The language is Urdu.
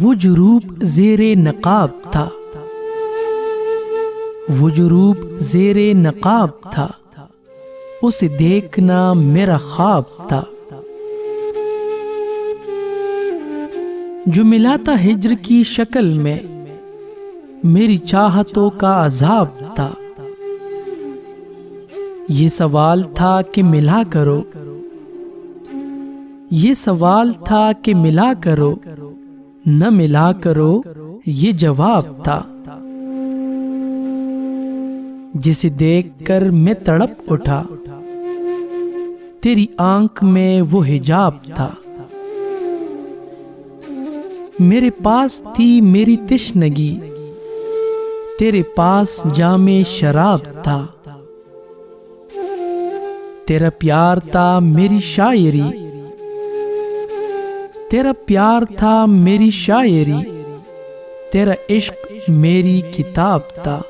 وہ جروب زیر نقاب تھا، وہ جروب زیر نقاب تھا، اسے دیکھنا میرا خواب تھا۔ جو ملا تھا ہجر کی شکل میں، میری چاہتوں کا عذاب تھا۔ یہ سوال تھا کہ ملا کرو، یہ سوال تھا کہ ملا کرو، نہ ملا کرو یہ جواب تھا۔ جسے دیکھ کر میں تڑپ اٹھا، تیری آنکھ میں وہ حجاب تھا۔ میرے پاس تھی میری تشنگی، تیرے پاس جام شراب تھا۔ تیرا پیار تھا میری شاعری، تیرا پیار تھا میری شاعری، تیرا عشق میری کتاب تھا۔